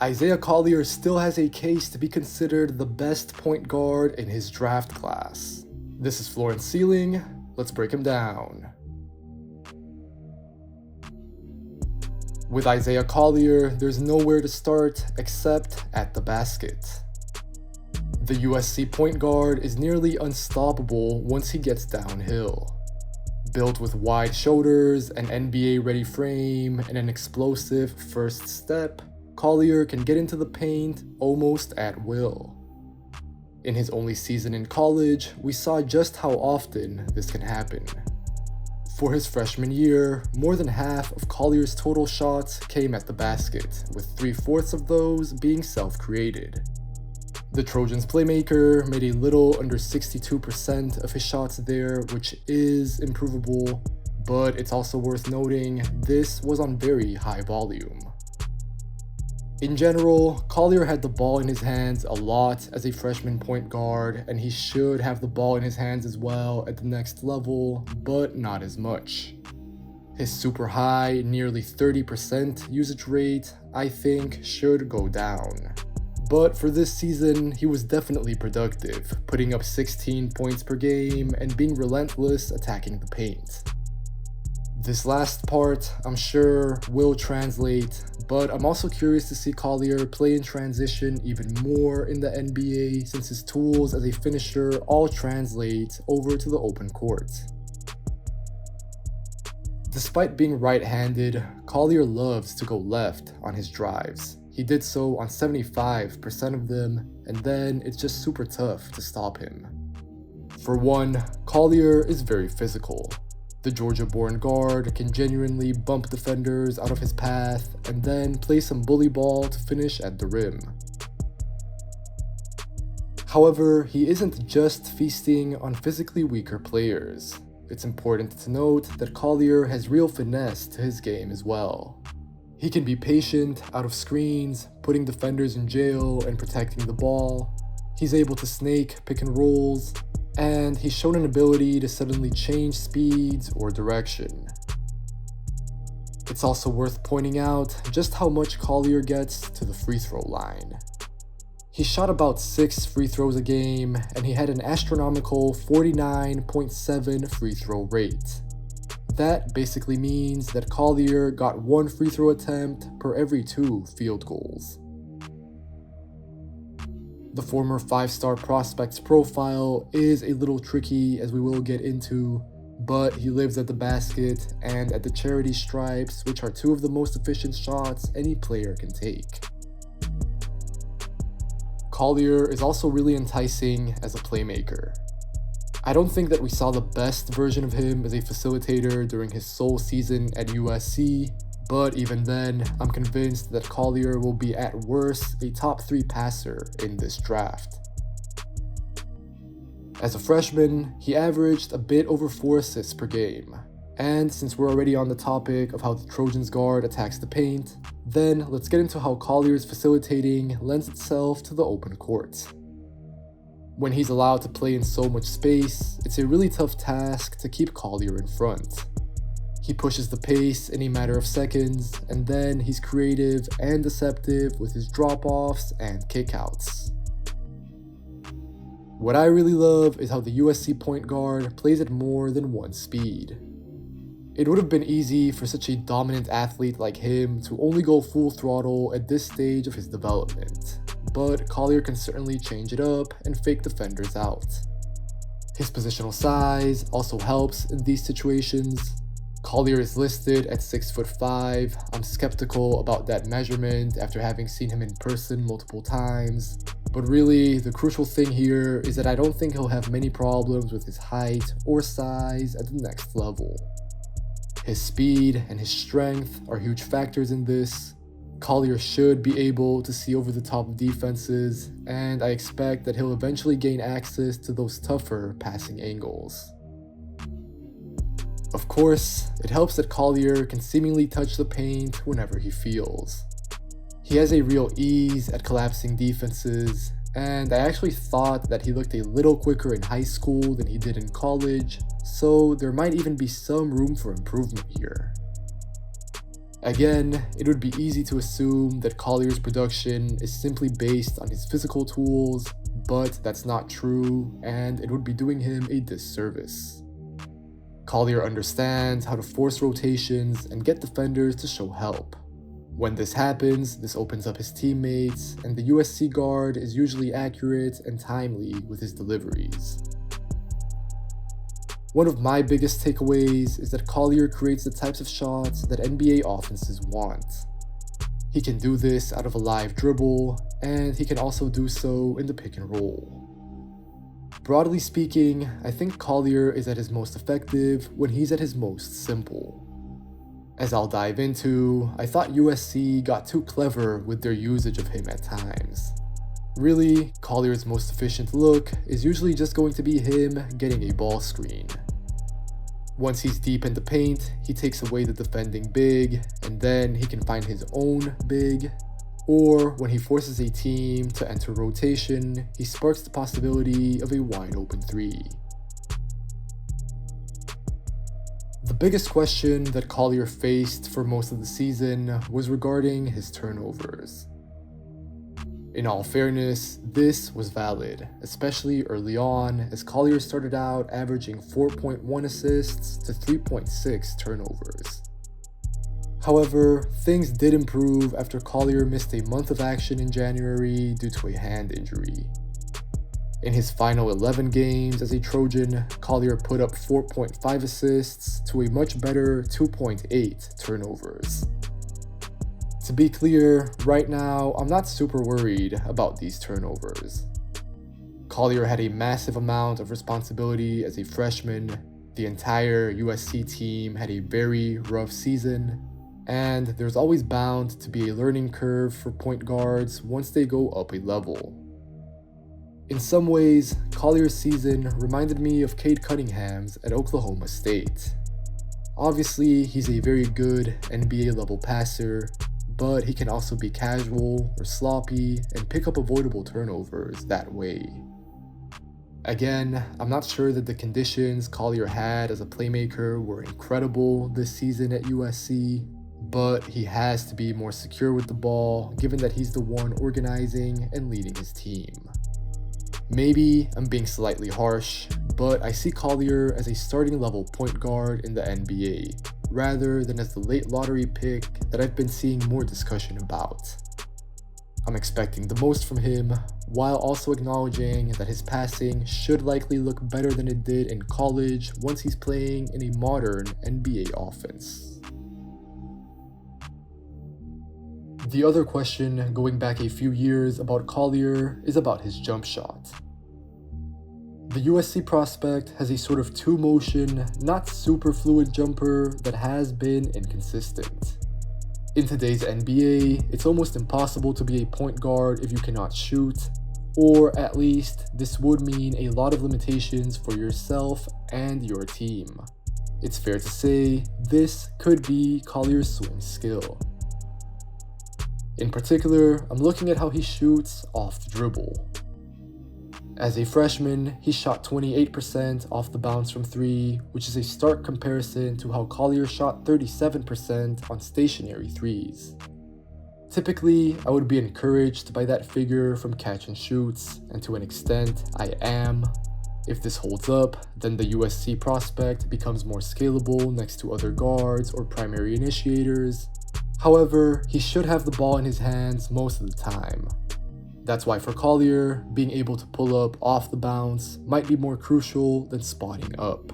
Isaiah Collier still has a case to be considered the best point guard in his draft class. This is floor and ceiling. Let's break him down. With Isaiah Collier, there's nowhere to start except at the basket. The USC point guard is nearly unstoppable once he gets downhill. Built with wide shoulders, an NBA-ready frame, and an explosive first step, Collier can get into the paint almost at will. In his only season in college, we saw just how often this can happen. For his freshman year, more than half of Collier's total shots came at the basket, with 3/4 of those being self-created. The Trojans playmaker made a little under 62% of his shots there, which is improvable, but it's also worth noting this was on very high volume. In general, Collier had the ball in his hands a lot as a freshman point guard, and he should have the ball in his hands as well at the next level, but not as much. His super high, nearly 30% usage rate, I think, should go down. But for this season, he was definitely productive, putting up 16 points per game and being relentless attacking the paint. This last part, I'm sure, will translate, but I'm also curious to see Collier play in transition even more in the NBA since his tools as a finisher all translate over to the open court. Despite being right-handed, Collier loves to go left on his drives. He did so on 75% of them, and then it's just super tough to stop him. For one, Collier is very physical. The Georgia-born guard can genuinely bump defenders out of his path and then play some bully ball to finish at the rim. However, he isn't just feasting on physically weaker players. It's important to note that Collier has real finesse to his game as well. He can be patient out of screens, putting defenders in jail and protecting the ball. He's able to snake pick and rolls, and he's shown an ability to suddenly change speeds or direction. It's also worth pointing out just how much Collier gets to the free throw line. He shot about 6 free throws a game, and he had an astronomical 49.7 free throw rate. That basically means that Collier got 1 free throw attempt per every 2 field goals. The former 5-star prospect's profile is a little tricky, as we will get into, but he lives at the basket and at the charity stripes, which are 2 of the most efficient shots any player can take. Collier is also really enticing as a playmaker. I don't think that we saw the best version of him as a facilitator during his sole season at USC, but even then, I'm convinced that Collier will be at worst a top 3 passer in this draft. As a freshman, he averaged a bit over 4 assists per game. And since we're already on the topic of how the Trojans guard attacks the paint, then let's get into how Collier's facilitating lends itself to the open court. When he's allowed to play in so much space, it's a really tough task to keep Collier in front. He pushes the pace in a matter of seconds, and then he's creative and deceptive with his drop-offs and kickouts. What I really love is how the USC point guard plays at more than one speed. It would have been easy for such a dominant athlete like him to only go full throttle at this stage of his development, but Collier can certainly change it up and fake defenders out. His positional size also helps in these situations. Collier is listed at 6'5". I'm skeptical about that measurement after having seen him in person multiple times, but really the crucial thing here is that I don't think he'll have many problems with his height or size at the next level. His speed and his strength are huge factors in this. Collier should be able to see over the top of defenses, and I expect that he'll eventually gain access to those tougher passing angles. Of course, it helps that Collier can seemingly touch the paint whenever he feels. He has a real ease at collapsing defenses, and I actually thought that he looked a little quicker in high school than he did in college, so there might even be some room for improvement here. Again, it would be easy to assume that Collier's production is simply based on his physical tools, but that's not true, and it would be doing him a disservice. Collier understands how to force rotations and get defenders to show help. When this happens, this opens up his teammates, and the USC guard is usually accurate and timely with his deliveries. One of my biggest takeaways is that Collier creates the types of shots that NBA offenses want. He can do this out of a live dribble, and he can also do so in the pick and roll. Broadly speaking, I think Collier is at his most effective when he's at his most simple. As I'll dive into, I thought USC got too clever with their usage of him at times. Really, Collier's most efficient look is usually just going to be him getting a ball screen. Once he's deep in the paint, he takes away the defending big, and then he can find his own big. Or when he forces a team to enter rotation, he sparks the possibility of a wide open three. The biggest question that Collier faced for most of the season was regarding his turnovers. In all fairness, this was valid, especially early on, as Collier started out averaging 4.1 assists to 3.6 turnovers. However, things did improve after Collier missed a month of action in January due to a hand injury. In his final 11 games as a Trojan, Collier put up 4.5 assists to a much better 2.8 turnovers. To be clear, right now, I'm not super worried about these turnovers. Collier had a massive amount of responsibility as a freshman, the entire USC team had a very rough season, and there's always bound to be a learning curve for point guards once they go up a level. In some ways, Collier's season reminded me of Cade Cunningham's at Oklahoma State. Obviously, he's a very good NBA-level passer, but he can also be casual or sloppy and pick up avoidable turnovers that way. Again, I'm not sure that the conditions Collier had as a playmaker were incredible this season at USC, but he has to be more secure with the ball given that he's the one organizing and leading his team. Maybe I'm being slightly harsh, but I see Collier as a starting level point guard in the NBA, rather than as the late lottery pick that I've been seeing more discussion about. I'm expecting the most from him, while also acknowledging that his passing should likely look better than it did in college once he's playing in a modern NBA offense. The other question going back a few years about Collier is about his jump shot. The USC prospect has a sort of two-motion, not super fluid jumper that has been inconsistent. In today's NBA, it's almost impossible to be a point guard if you cannot shoot, or at least this would mean a lot of limitations for yourself and your team. It's fair to say this could be Collier's swing skill. In particular, I'm looking at how he shoots off the dribble. As a freshman, he shot 28% off the bounce from 3, which is a stark comparison to how Collier shot 37% on stationary 3s. Typically, I would be encouraged by that figure from catch and shoots, and to an extent, I am. If this holds up, then the USC prospect becomes more scalable next to other guards or primary initiators. However, he should have the ball in his hands most of the time. That's why for Collier, being able to pull up off the bounce might be more crucial than spotting up.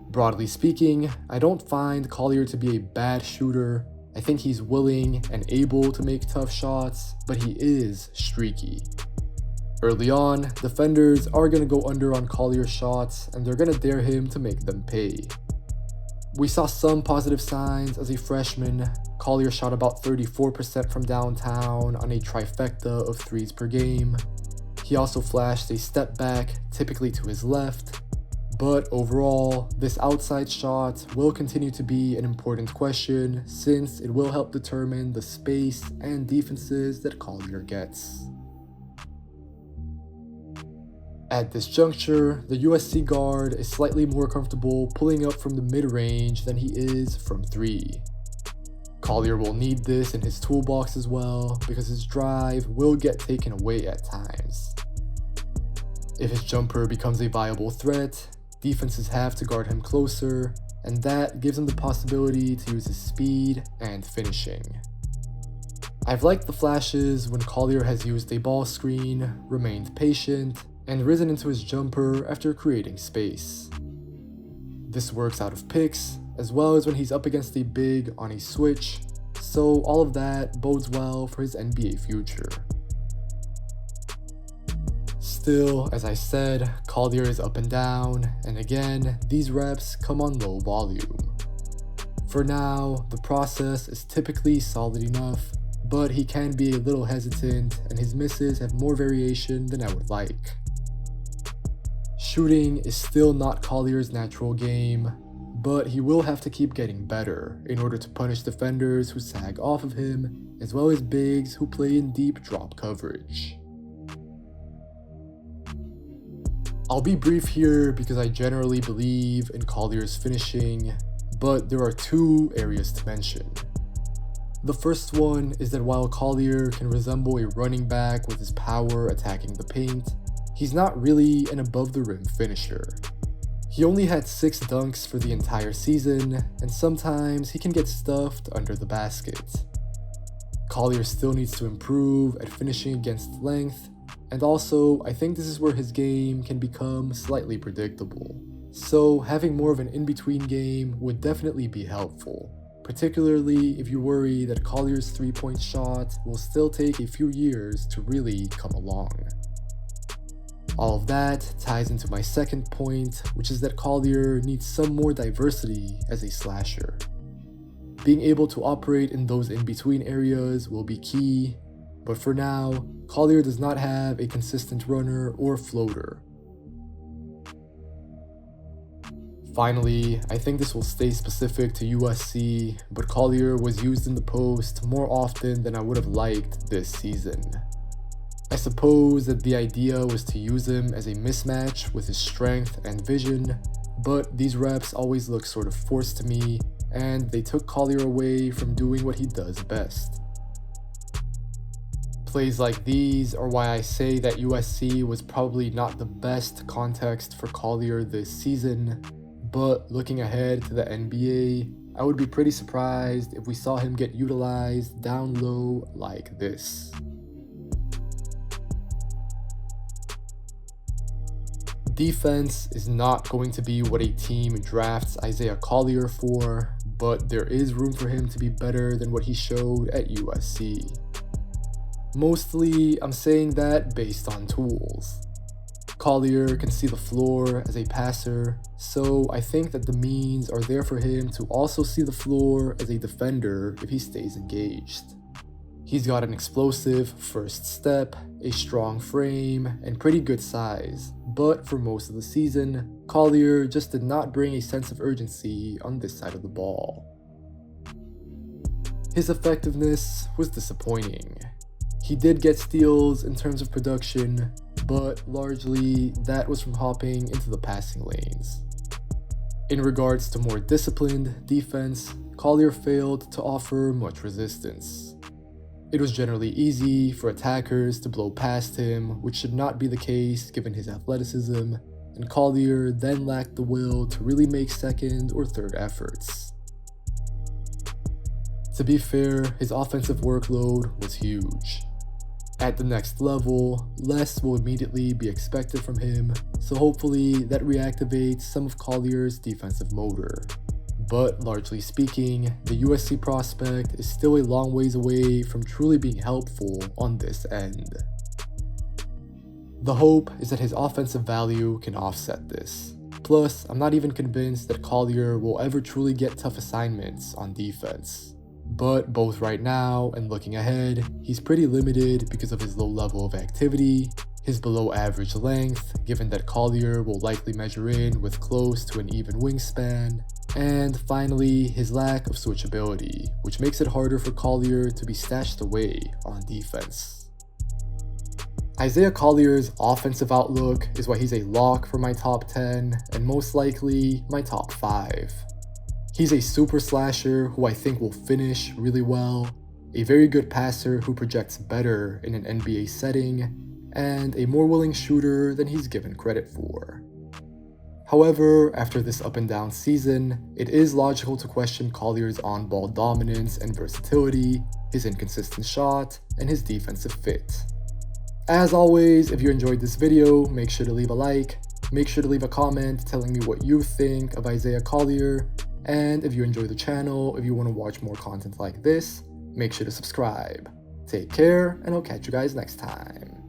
Broadly speaking, I don't find Collier to be a bad shooter. I think he's willing and able to make tough shots, but he is streaky. Early on, defenders are going to go under on Collier's shots, and they're going to dare him to make them pay. We saw some positive signs as a freshman. Collier shot about 34% from downtown on a trifecta of 3s per game. He also flashed a step back, typically to his left. But overall, this outside shot will continue to be an important question since it will help determine the space and defenses that Collier gets. At this juncture, the USC guard is slightly more comfortable pulling up from the mid-range than he is from 3. Collier will need this in his toolbox as well, because his drive will get taken away at times. If his jumper becomes a viable threat, defenses have to guard him closer, and that gives him the possibility to use his speed and finishing. I've liked the flashes when Collier has used a ball screen, remained patient, and risen into his jumper after creating space. This works out of picks, as well as when he's up against a big on a switch, so all of that bodes well for his NBA future. Still, as I said, Collier is up and down, and again, these reps come on low volume. For now, the process is typically solid enough, but he can be a little hesitant, and his misses have more variation than I would like. Shooting is still not Collier's natural game, but he will have to keep getting better in order to punish defenders who sag off of him, as well as bigs who play in deep drop coverage. I'll be brief here because I generally believe in Collier's finishing, but there are two areas to mention. The first one is that while Collier can resemble a running back with his power attacking the paint, he's not really an above-the-rim finisher. He only had 6 dunks for the entire season, and sometimes he can get stuffed under the basket. Collier still needs to improve at finishing against length, and also I think this is where his game can become slightly predictable. So having more of an in-between game would definitely be helpful, particularly if you worry that Collier's 3-point shot will still take a few years to really come along. All of that ties into my second point, which is that Collier needs some more diversity as a slasher. Being able to operate in those in-between areas will be key, but for now, Collier does not have a consistent runner or floater. Finally, I think this will stay specific to USC, but Collier was used in the post more often than I would have liked this season. I suppose that the idea was to use him as a mismatch with his strength and vision, but these reps always look sort of forced to me, and they took Collier away from doing what he does best. Plays like these are why I say that USC was probably not the best context for Collier this season, but looking ahead to the NBA, I would be pretty surprised if we saw him get utilized down low like this. Defense is not going to be what a team drafts Isaiah Collier for, but there is room for him to be better than what he showed at USC. Mostly, I'm saying that based on tools. Collier can see the floor as a passer, so I think that the means are there for him to also see the floor as a defender if he stays engaged. He's got an explosive first step, a strong frame, and pretty good size, but for most of the season, Collier just did not bring a sense of urgency on this side of the ball. His effectiveness was disappointing. He did get steals in terms of production, but largely that was from hopping into the passing lanes. In regards to more disciplined defense, Collier failed to offer much resistance. It was generally easy for attackers to blow past him, which should not be the case given his athleticism, and Collier then lacked the will to really make second or third efforts. To be fair, his offensive workload was huge. At the next level, less will immediately be expected from him, so hopefully that reactivates some of Collier's defensive motor. But largely speaking, the USC prospect is still a long ways away from truly being helpful on this end. The hope is that his offensive value can offset this. Plus, I'm not even convinced that Collier will ever truly get tough assignments on defense. But both right now and looking ahead, he's pretty limited because of his low level of activity, his below average length, given that Collier will likely measure in with close to an even wingspan, and finally his lack of switchability, which makes it harder for Collier to be stashed away on defense. Isaiah Collier's offensive outlook is why he's a lock for my top 10 and most likely my top 5. He's a super slasher who I think will finish really well, a very good passer who projects better in an NBA setting, and a more willing shooter than he's given credit for. However, after this up and down season, it is logical to question Collier's on-ball dominance and versatility, his inconsistent shot, and his defensive fit. As always, if you enjoyed this video, make sure to leave a like, make sure to leave a comment telling me what you think of Isaiah Collier, and if you enjoy the channel, if you want to watch more content like this, make sure to subscribe. Take care, and I'll catch you guys next time.